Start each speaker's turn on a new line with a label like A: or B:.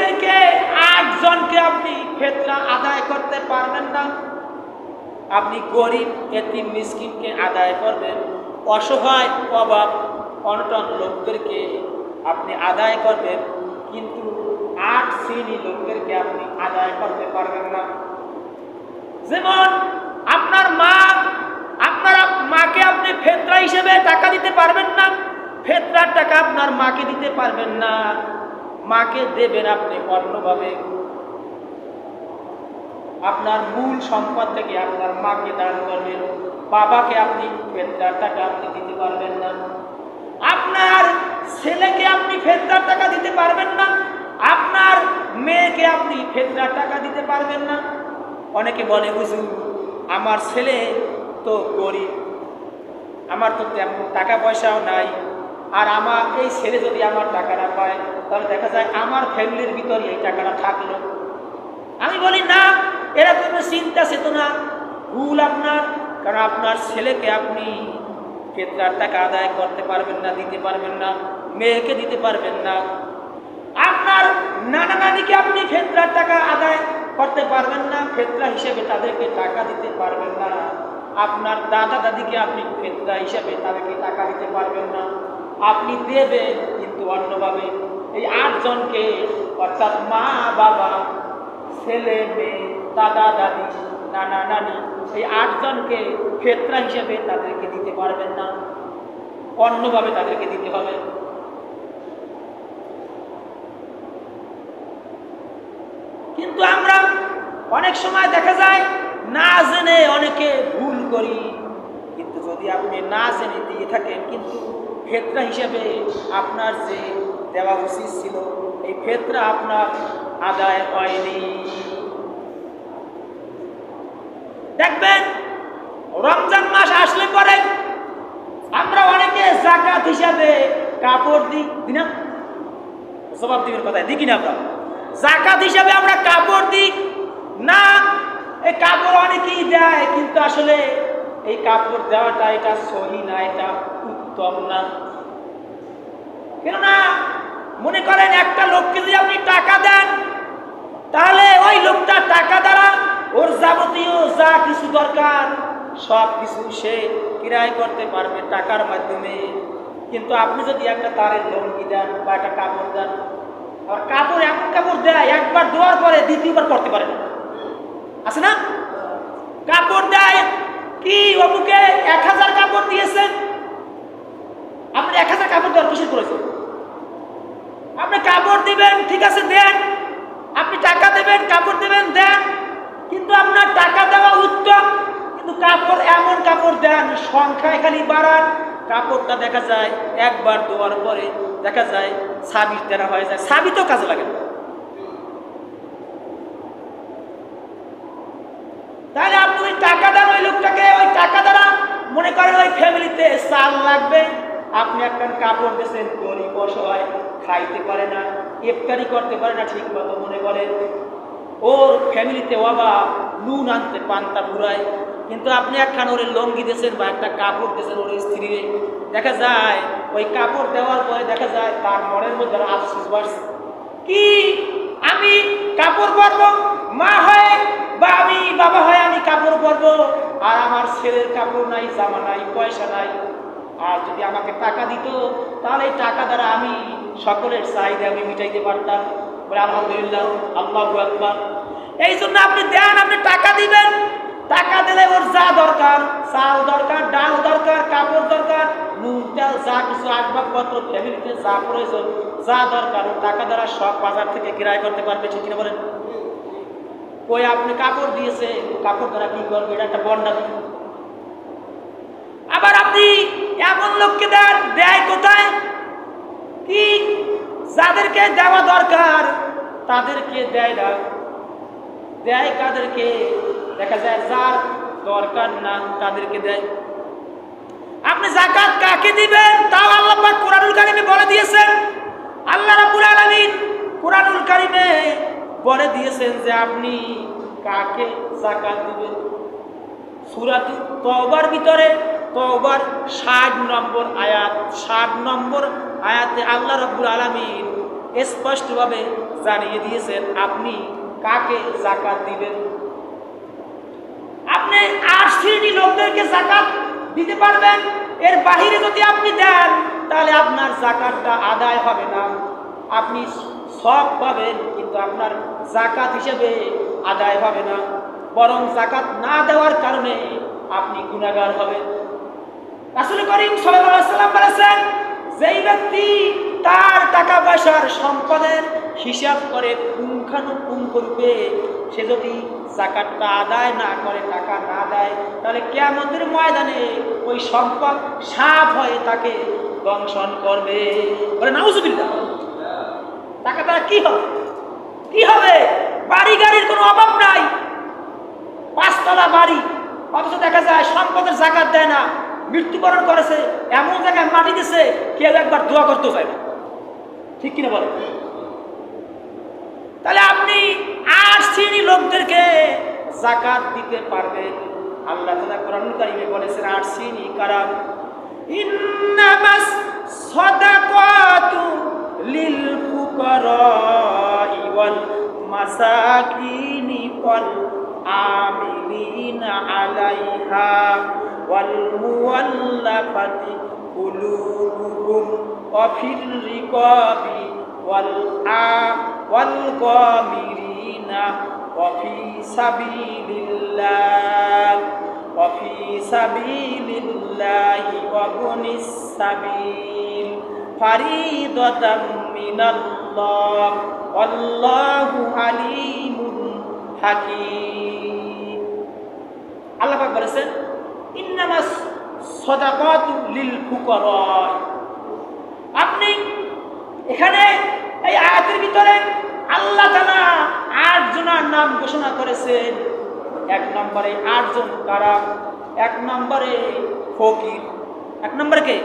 A: লোকদেরকে 8 জনকে আপনি ফিতরা আদায় করতে পারবেন না। আপনি গরিব এতিম মিসকিনকে আদায় করবেন, অসহায় অভাব অনটন লোকদেরকে আপনি আদায় করবেন, কিন্তু 8 শ্রেণী লোকদেরকে আপনি আদায় করতে পারবেন না। যেমন আপনার মাকে আপনি ফিতরা হিসেবে টাকা দিতে পারবেন না, ফিতরার টাকা আপনার মাকে দিতে পারবেন না। মাকে দেবেন আপনি অন্যভাবে, আপনার মূল সম্পদ থেকে আপনার মাকে দান করবেন। বাবাকে আপনি ফিতরার টাকা আপনি দিতে পারবেন না। আপনার ছেলেকে আপনি ফিতরার টাকা দিতে পারবেন না, আপনার মেয়েকে আপনি ফিতরার টাকা দিতে পারবেন না। অনেকে বলে, হুজুর আমার ছেলে তো গরিব, আমার তো তেমন টাকা পয়সাও নাই, আর আমার এই ছেলে যদি আমার টাকাটা পায় তাহলে দেখা যায় আমার ফ্যামিলির ভিতরে এই টাকাটা থাকলো। আমি বলি না, এরা কোনো চিন্তা চেতনা ভুল আপনার। কারণ আপনার ছেলেকে আপনি ফিতরার টাকা আদায় করতে পারবেন না, দিতে পারবেন না, মেয়েকে দিতে পারবেন না। আপনার নানা নানিকে আপনি ফিতরার টাকা আদায় করতে পারবেন না, ফিতরা হিসেবে তাদেরকে টাকা দিতে পারবেন না। আপনার দাদা দাদিকে আপনি ফিতরা হিসেবে তাদেরকে টাকা দিতে পারবেন না। আপনি দেবেন কিন্তু অন্যভাবে। এই 8 জনকে, অর্থাৎ মা বাবা, ছেলে মেয়ে, দাদা দাদি, নানা নানি, এই 8 জনকে ফিতরা হিসেবে তাদেরকে দিতে পারবেন না, অন্যভাবে তাদেরকে দিতে হবে। কিন্তু আমরা অনেক সময় দেখা যায় না জেনে অনেকে ভুল করি। কিন্তু যদি আপনি না জেনে দিয়ে থাকেন, কিন্তু ফিতরা হিসেবে আপনার যে দেওয়া উচিত ছিল, এই ফিতরা আপনার আদায় হয়নি। দেখবেন রমজান মাস আসলে পরে আমরা অনেকে যাকাত হিসাবে কাপড় দিই, না? জবাব দিবেন কথায়, দিই কিনা? আমরা যাকাত হিসাবে আমরা কাপড় দিই না? এই কাপড় অনেকেই দেয়, কিন্তু আসলে এই কাপড় দেওয়াটা এটা সহি না, এটা উত্তম না। কেননা মনে করেন একটা লোককে যদি আপনি টাকা দেন, তাহলে ওই লোকটা টাকা দ্বারা ওর যাবতীয় যা কিছু দরকার সব কিছু সে ক্রয় করতে পারবে টাকার মাধ্যমে। কিন্তু আপনি যদি একটা তারের লুঙ্গি দেন বা একটা কাপড় দেন, আর কাপড় এমন কাপড় দেয় একবার দেওয়ার পরে দ্বিতীয়বার করতে পারে না, আছে না? কাপড় দেয় কি, অমুকে 1000 কাপড় দিয়েছেন, আপনি 1000 কাপড় দেওয়ার কিসের করেছেন? আপনি কাপড় দিবেন, ঠিক আছে দেন, আপনি টাকা দেবেন, কাপড় দেবেন, দেন, কিন্তু আপনার টাকা দেওয়া উত্তম। কিন্তু কাপড় এমন কাপড় দেন সংখ্যায় খালি বাড়ান, কাপড়টা দেখা যায় একবার দেওয়ার পরে দেখা যায় ছাবি তেরা হয়ে যায়, ছাবি তো কাজে লাগে না। তাহলে আপনি ওই টাকা দেন ওই লোকটাকে, ওই টাকা দ্বারা মনে করেন ওই ফ্যামিলিতে চাল লাগবে, আপনি একটা কাপড় দিয়েছেন, গরিব অসহায় খাইতে পারে না, ইফতারি করতে পারে না ঠিক মতো, মনে করেন ওর ফ্যামিলিতে অভাব, নুন আনতে পান্তা ফুরায়, কিন্তু আপনি একখান ওর লঙ্গি দিয়েছেন বা একটা কাপড় দিয়েছেন ওর স্ত্রীরে, দেখা যায় ওই কাপড় দেওয়ার পরে দেখা যায় তার মনের মধ্যে আফসোস বাড়ছে, কি আমি কাপড় পরবো, মা হয় বা আমি বাবা হয় আমি কাপড় পরবো, আর আমার ছেলের কাপড় নাই, জামা নাই, পয়সা নাই। আর যদি আমাকে টাকা দিত তাহলে এই টাকা দ্বারা আমি সকলের চাহিদা আমি মিটাইতে পারতাম। বলে আলহামদুলিল্লাহ, আল্লাহু আকবার। এই জন্য আপনি দেন, আপনি টাকা দিবেন, টাকা দিলে ওর যা দরকার, চাল দরকার, ডাল দরকার, কাপড় দরকার, নুন তেল যা কিছু আসবাবপত্র ফ্যামিলিতে যা প্রয়োজন, যা দরকার, ও টাকা দ্বারা সব বাজার থেকে ক্রয় করতে পারবে, ঠিক কিনা বলেন? কই আপনি কাপড় দিয়েছে, কাপড় দ্বারা কি করবে? এটা একটা বন্যা। আবার আপনি এমন লোককে দেন, দেয় কোথায়? কি যাদেরকে দেওয়া দরকার তাদেরকে দেয় না, দেয় কাদেরকে? দেখা যায় যার দরকার না তাদেরকে দেয়। আপনি যাকাত কাকে দিবেন তাও আল্লাহ পাক কুরআনুল কারীমে বলে দিয়েছেন। আল্লাহ রাব্বুল আলামিন কুরআনুল কারীমে বলে দিয়েছেন যে আপনি কাকে যাকাত দিবেন। সূরা তওবার ভিতরে, তওবার 60 নম্বর আয়াত, 60 নম্বর আয়াতে আল্লাহ রাব্বুল আলামিন স্পষ্টভাবে জানিয়ে দিয়েছেন আপনি কাকে যাকাত দিবেন। আপনি 8 শ্রেণী লোকদেরকে যাকাত দিতে পারবেন, এর বাহিরে যদি আপনি দেন তাহলে আপনার যাকাতটা আদায় হবে না। আপনি সব পাবেন কিন্তু আপনার যাকাত হিসেবে আদায় হবে না, বরং যাকাত না দেওয়ার কারণে আপনি গুনাহগার হবেন। রাসূল করিম সাল্লাল্লাহু আলাইহি ওয়াসাল্লাম বলেছেন, যেই ব্যক্তি তার টাকা পয়সার সম্পদের হিসাব করে পুঙ্খানুপুঙ্খরূপে সে যদি যাকাতটা আদায় না করে, টাকা না দেয়, তাহলে কিয়ামতের ময়দানে ওই সম্পদ সাপ হয়ে তাকে দংশন করবে। বলে নাউজুবিল্লাহ। টাকা তারা কি হবে? কি হবে? বাড়ি গাড়ির কোনো অভাব নাই, 5 তলা বাড়ি, অথচ দেখা যায় সম্পদের যাকাত দেয় না, মৃত্যুবরণ করেছে, এমন জায়গায় মাটি দিছে কেউ একবার দোয়া করতে চায় না। ঠিক কিনা বলে? তাহলে আপনি 8 শ্রেণী লোকদেরকে যাকাত দিতে পারবেন। আল্লাহ তাআলা কোরআনুল কারীমে বলেছেন 8 শ্রেণী কারা। ইন্নামাস সাদাকাতু লিল ফুকারাই ওয়াল মাসাকিনি ওয়াল আমিলিনা আলাইহা ওয়াল মুওয়াল্লাফাতি কুলুবুহুম ওয়া ফির রিকাবি ওয়াল গামিরিনা ওয়া ফি সাবিলিল্লাহি ওয়া বুনিস সাবিল ফারিদাতাম মিনাল্লাহ আল্লাহু আলিমুন হাকীম। আল্লাহ পাক বলেছেন ইন্নামাস সাদাকাতু লিল ফুকারা। আপনি এখানে এই আয়াতের ভিতরে আল্লাহ তাআলা 8 জনের নাম ঘোষণা করেছেন। 1 নম্বরে 8 জন কারা? 1 নম্বরে ফকির। 1 নম্বরে কে?